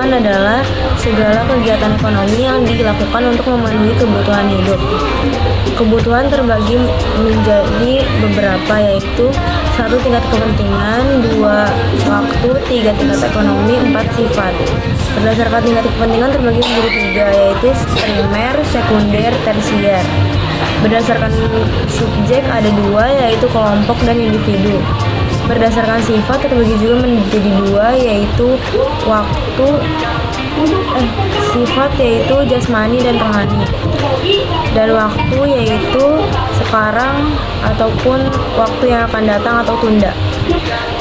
kebutuhan adalah segala kegiatan ekonomi yang dilakukan untuk memenuhi kebutuhan hidup. Kebutuhan terbagi menjadi beberapa, yaitu 1. Tingkat kepentingan, 2. Waktu, 3. Tingkat ekonomi, 4. Sifat. Berdasarkan tingkat kepentingan terbagi menjadi 3, yaitu primer, sekunder, tersier. Berdasarkan subjek ada 2, yaitu kelompok dan individu. Berdasarkan sifat terbagi juga menjadi 2, yaitu sifat yaitu jasmani dan rohani, dan waktu yaitu sekarang ataupun waktu yang akan datang atau tunda.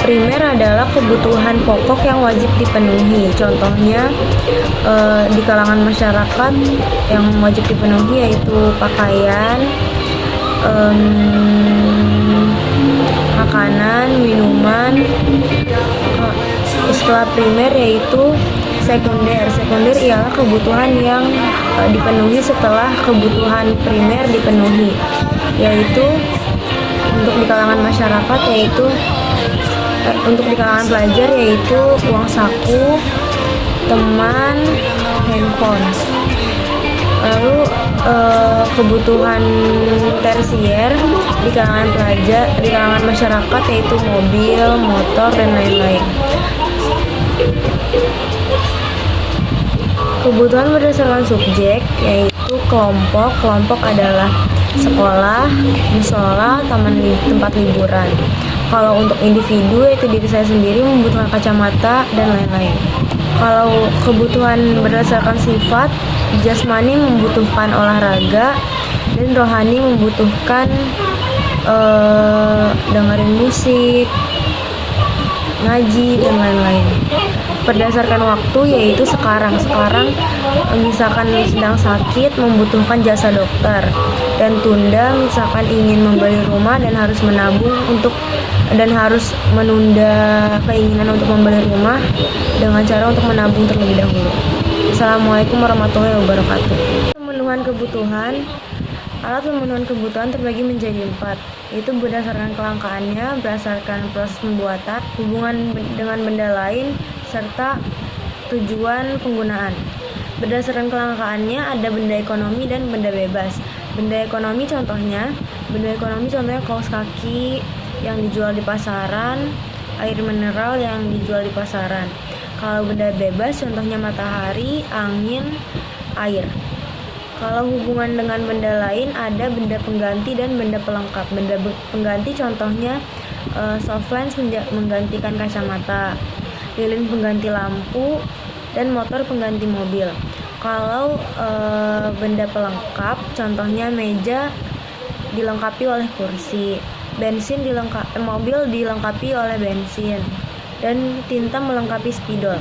Primer adalah kebutuhan pokok yang wajib dipenuhi. Contohnya di kalangan masyarakat yang wajib dipenuhi yaitu pakaian, makanan, minuman. Setelah primer yaitu sekunder. Sekunder ialah kebutuhan yang dipenuhi setelah kebutuhan primer dipenuhi, yaitu untuk di kalangan masyarakat yaitu untuk di kalangan pelajar yaitu uang saku, teman, handphone. Lalu kebutuhan tersier di kalangan pelajar, di kalangan masyarakat yaitu mobil, motor, dan lain-lain. Kebutuhan berdasarkan subjek yaitu kelompok. Kelompok adalah sekolah, musola, tempat liburan. Kalau untuk individu yaitu diri saya sendiri membutuhkan kacamata dan lain-lain. Kalau kebutuhan berdasarkan sifat, jasmani membutuhkan olahraga dan rohani membutuhkan dengerin musik, ngaji, dan lain-lain. Berdasarkan waktu yaitu sekarang misalkan sedang sakit membutuhkan jasa dokter, dan tunda misalkan ingin membeli rumah dan harus menunda keinginan untuk membeli rumah dengan cara untuk menabung terlebih dahulu. Assalamualaikum warahmatullahi wabarakatuh. Alat pemenuhan kebutuhan terbagi menjadi 4, yaitu berdasarkan kelangkaannya, berdasarkan proses pembuatan, hubungan dengan benda lain, serta tujuan penggunaan. Berdasarkan kelangkaannya ada benda ekonomi dan benda bebas. Benda ekonomi contohnya kaos kaki yang dijual di pasaran, air mineral yang dijual di pasaran. Kalau benda bebas contohnya matahari, angin, air. Kalau hubungan dengan benda lain ada benda pengganti dan benda pelengkap. Benda pengganti contohnya soft lens menggantikan kacamata, lilin pengganti lampu, dan motor pengganti mobil. Kalau benda pelengkap contohnya meja dilengkapi oleh kursi, mobil dilengkapi oleh bensin, dan tinta melengkapi spidol.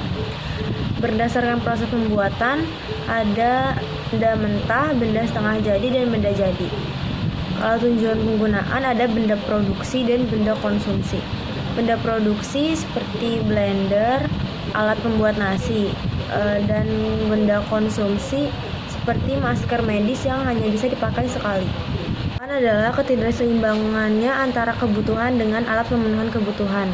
Berdasarkan proses pembuatan ada benda mentah, benda setengah jadi, dan benda jadi. Kalau tujuan penggunaan ada benda produksi dan benda konsumsi. Benda produksi seperti blender, alat pembuat nasi, dan benda konsumsi seperti masker medis yang hanya bisa dipakai sekali. Adalah ketidakseimbangannya antara kebutuhan dengan alat pemenuhan kebutuhan.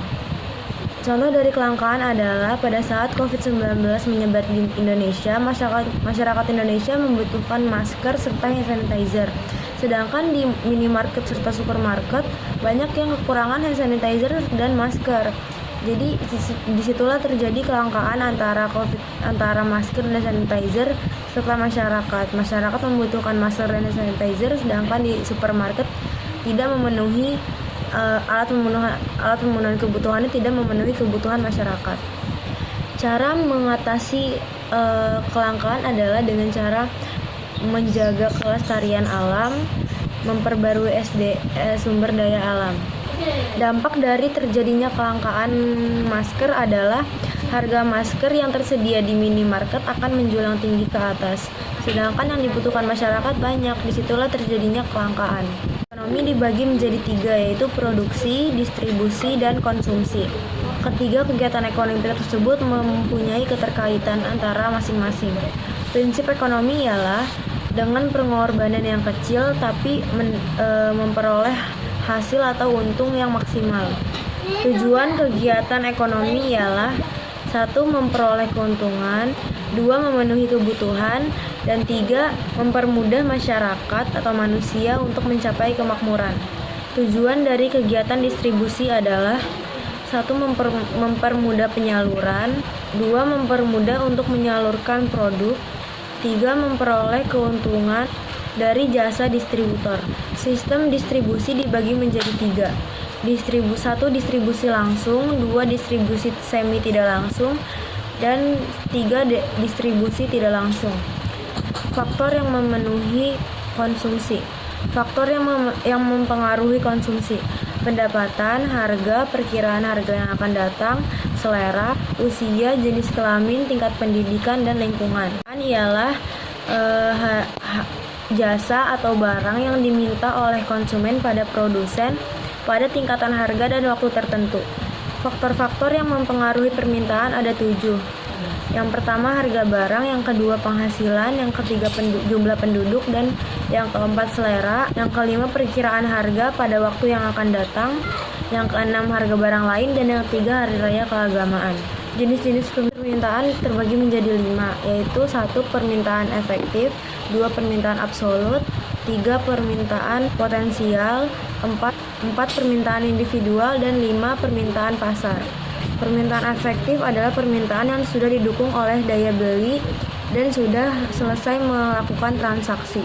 Contoh dari kelangkaan adalah pada saat COVID-19 menyebar di Indonesia, masyarakat Indonesia membutuhkan masker serta hand sanitizer. Sedangkan di minimarket serta supermarket banyak yang kekurangan hand sanitizer dan masker. Jadi disitulah terjadi kelangkaan antara masker dan sanitizer setelah masyarakat membutuhkan masker dan sanitizer, sedangkan di supermarket tidak memenuhi alat pemenuhan kebutuhannya tidak memenuhi kebutuhan masyarakat. Cara mengatasi kelangkaan adalah dengan cara menjaga kelestarian alam, memperbarui sumber daya alam. Dampak dari terjadinya kelangkaan masker adalah harga masker yang tersedia di minimarket akan menjulang tinggi ke atas, sedangkan yang dibutuhkan masyarakat banyak. Disitulah terjadinya kelangkaan. Ekonomi dibagi menjadi 3, yaitu produksi, distribusi, dan konsumsi. Ketiga kegiatan ekonomi tersebut mempunyai keterkaitan antara masing-masing. Prinsip ekonomi ialah dengan pengorbanan yang kecil tapi memperoleh hasil atau untung yang maksimal. Tujuan kegiatan ekonomi ialah 1. Memperoleh keuntungan, 2. Memenuhi kebutuhan, dan 3. Mempermudah masyarakat atau manusia untuk mencapai kemakmuran. Tujuan dari kegiatan distribusi adalah 1. Mempermudah penyaluran, 2. Mempermudah untuk menyalurkan produk, 3. Memperoleh keuntungan dari jasa distributor. Sistem distribusi dibagi menjadi 3. 1. Distribusi langsung, 2. Distribusi semi tidak langsung, dan 3. Distribusi tidak langsung. Faktor yang memenuhi konsumsi. Faktor yang mempengaruhi konsumsi: pendapatan, harga, perkiraan harga yang akan datang, selera, usia, jenis kelamin, tingkat pendidikan, dan lingkungan. Ialah jasa atau barang yang diminta oleh konsumen pada produsen pada tingkatan harga dan waktu tertentu. Faktor-faktor yang mempengaruhi permintaan ada 7. Yang pertama harga barang, yang kedua penghasilan, yang ketiga jumlah penduduk, dan yang keempat selera, yang kelima perkiraan harga pada waktu yang akan datang, yang keenam harga barang lain, dan yang ketiga hari raya keagamaan. Jenis-jenis permintaan terbagi menjadi 5, yaitu 1. Permintaan efektif, 2. Permintaan absolut, 3. Permintaan potensial, 4. Permintaan individual, dan 5. Permintaan pasar. Permintaan efektif adalah permintaan yang sudah didukung oleh daya beli dan sudah selesai melakukan transaksi.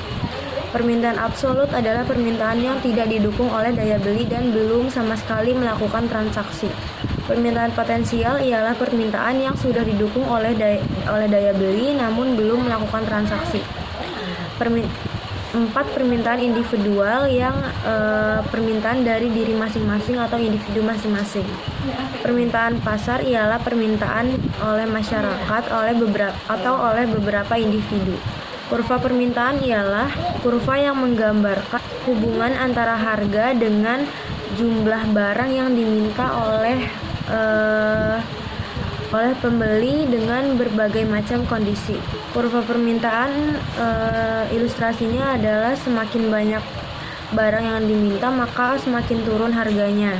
Permintaan absolut adalah permintaan yang tidak didukung oleh daya beli dan belum sama sekali melakukan transaksi. Permintaan potensial ialah permintaan yang sudah didukung oleh daya beli namun belum melakukan transaksi. 4. Permintaan individual, yang permintaan dari diri masing-masing atau individu masing-masing. Permintaan pasar ialah permintaan oleh masyarakat oleh beberapa individu. Kurva permintaan ialah kurva yang menggambarkan hubungan antara harga dengan jumlah barang yang diminta oleh pembeli dengan berbagai macam kondisi. Kurva permintaan ilustrasinya adalah semakin banyak barang yang diminta maka semakin turun harganya.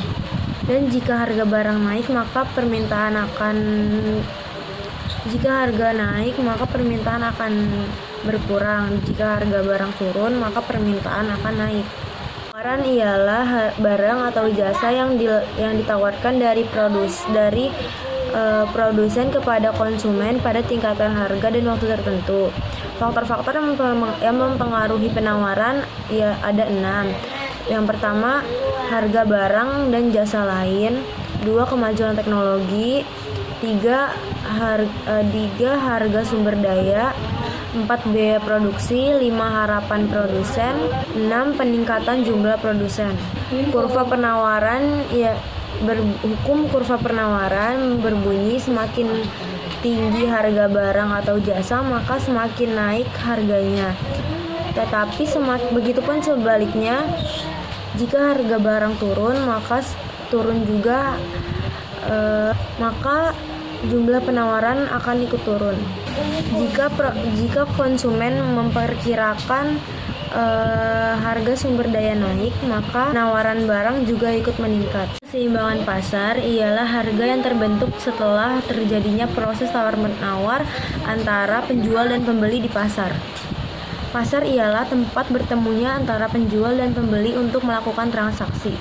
Dan jika harga barang naik maka permintaan akan berkurang. Jika harga barang turun maka permintaan akan naik. Penawaran ialah barang atau jasa yang ditawarkan dari produsen kepada konsumen pada tingkatan harga dan waktu tertentu. Faktor-faktor yang mempengaruhi penawaran ada 6. Yang pertama, harga barang dan jasa lain. 2. Kemajuan teknologi. 3. Harga sumber daya. 4. Biaya produksi. 5. Harapan produsen. 6. Peningkatan jumlah produsen. Kurva penawaran hukum kurva penawaran berbunyi semakin tinggi harga barang atau jasa maka semakin naik harganya. Tetapi begitupun sebaliknya, jika harga barang turun maka turun juga maka jumlah penawaran akan ikut turun. Jika konsumen memperkirakan harga sumber daya naik, maka penawaran barang juga ikut meningkat. Keseimbangan pasar ialah harga yang terbentuk setelah terjadinya proses tawar-menawar antara penjual dan pembeli di pasar. Pasar ialah tempat bertemunya antara penjual dan pembeli untuk melakukan transaksi.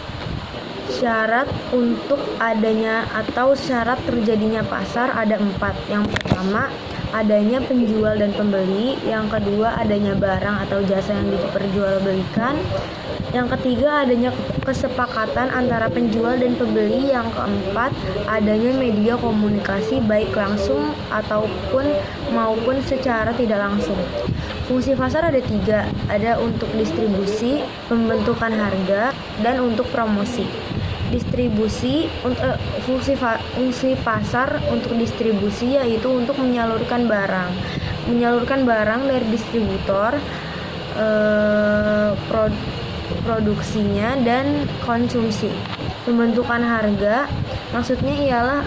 Syarat untuk adanya atau syarat terjadinya pasar ada 4. Yang pertama, adanya penjual dan pembeli. Yang kedua, adanya barang atau jasa yang diperjualbelikan. Yang ketiga, adanya kesepakatan antara penjual dan pembeli. Yang keempat, adanya media komunikasi baik langsung maupun secara tidak langsung. Fungsi pasar ada 3, ada untuk distribusi, pembentukan harga, dan untuk promosi. Fungsi pasar untuk distribusi yaitu untuk menyalurkan barang dari distributor, produksinya, dan konsumsi. Pembentukan harga maksudnya ialah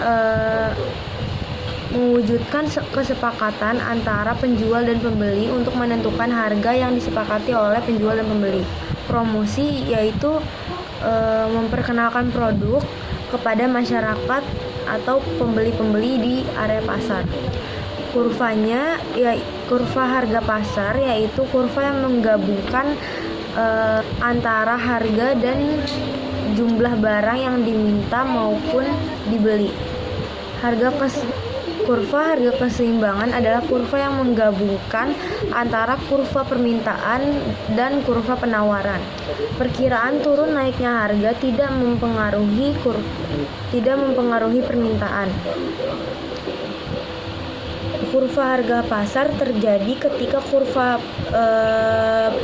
mewujudkan kesepakatan antara penjual dan pembeli untuk menentukan harga yang disepakati oleh penjual dan pembeli. Promosi yaitu memperkenalkan produk kepada masyarakat atau pembeli-pembeli di area pasar. Kurvanya kurva harga pasar, yaitu kurva yang menggabungkan antara harga dan jumlah barang yang diminta maupun dibeli. Kurva harga keseimbangan adalah kurva yang menggabungkan antara kurva permintaan dan kurva penawaran. Perkiraan turun naiknya harga tidak mempengaruhi permintaan. Kurva harga pasar terjadi ketika kurva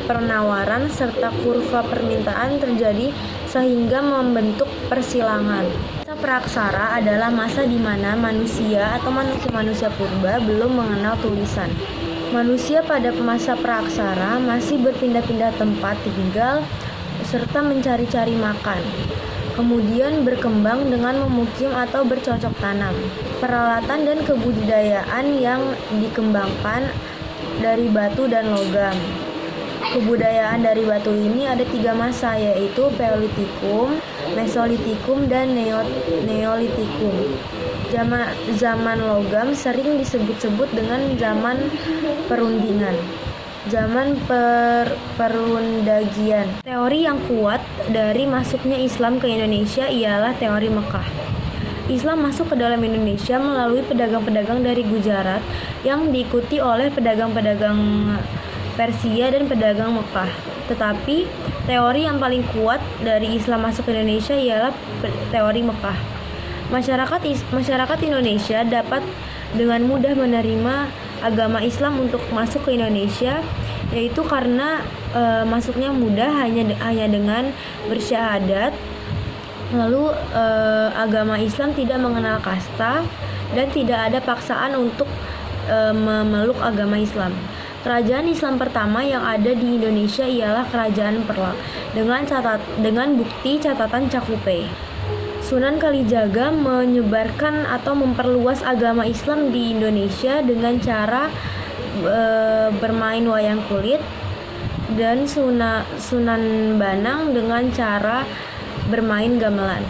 penawaran serta kurva permintaan terjadi sehingga membentuk persilangan. Masa praksara adalah masa di mana manusia atau manusia purba belum mengenal tulisan. Manusia pada masa praksara masih berpindah-pindah tempat tinggal serta mencari-cari makan. Kemudian berkembang dengan memukim atau bercocok tanam. Peralatan dan kebudayaan yang dikembangkan dari batu dan logam. Kebudayaan dari batu ini ada 3 masa, yaitu Paleolitikum, Mesolitikum, dan Neolitikum. Zaman logam sering disebut-sebut dengan zaman perundingan, zaman perundagian. Teori yang kuat dari masuknya Islam ke Indonesia ialah teori Mekah. Islam masuk ke dalam Indonesia melalui pedagang-pedagang dari Gujarat yang diikuti oleh pedagang-pedagang Persia dan pedagang Mekah. Tetapi teori yang paling kuat dari Islam masuk ke Indonesia ialah teori Mekah. Masyarakat Indonesia dapat dengan mudah menerima agama Islam untuk masuk ke Indonesia, yaitu karena masuknya mudah hanya dengan bersyahadat. Lalu agama Islam tidak mengenal kasta dan tidak ada paksaan untuk memeluk agama Islam. Kerajaan Islam pertama yang ada di Indonesia ialah Kerajaan Perla dengan bukti catatan Cakupe. Sunan Kalijaga menyebarkan atau memperluas agama Islam di Indonesia dengan cara bermain wayang kulit, dan Sunan Banang dengan cara bermain gamelan.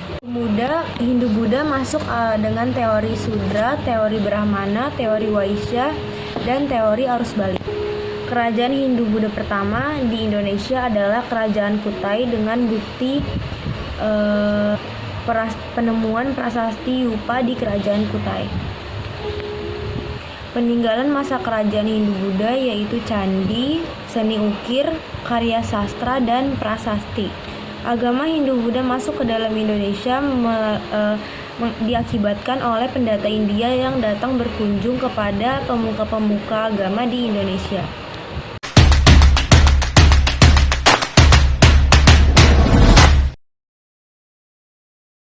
Hindu-Buddha masuk dengan teori Sudra, teori Brahmana, teori Waisya, dan teori arus balik. Kerajaan Hindu-Buddha pertama di Indonesia adalah Kerajaan Kutai dengan bukti penemuan prasasti Yupa di Kerajaan Kutai. Peninggalan masa kerajaan Hindu-Buddha yaitu candi, seni ukir, karya sastra, dan prasasti. Agama Hindu-Buddha masuk ke dalam Indonesia diakibatkan oleh pendata India yang datang berkunjung kepada pemuka-pemuka agama di Indonesia.